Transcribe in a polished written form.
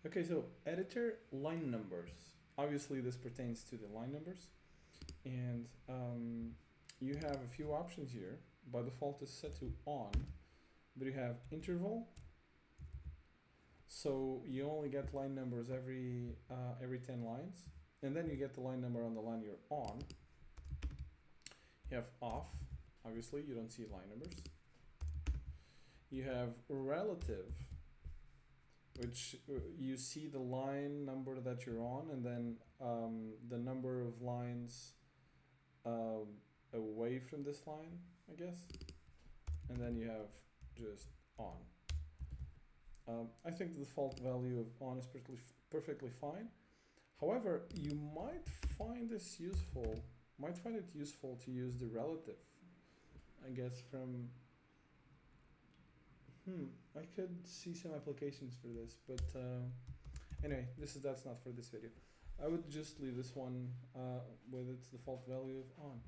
Okay, so editor line numbers. Obviously, this pertains to the line numbers, and you have a few options here. By default, it's set to on, but you have interval. So you only get line numbers every 10 lines, and then you get the line number on the line you're on. You have off. Obviously, you don't see line numbers. You have relative, which you see the line number that you're on, and then the number of lines away from this line, I guess. And then you have just on. I think the default value of on is perfectly fine. However, you might find it useful to use the relative. I guess from I could see some applications for this, but anyway, that's not for this video. I would just leave this one with its default value of on.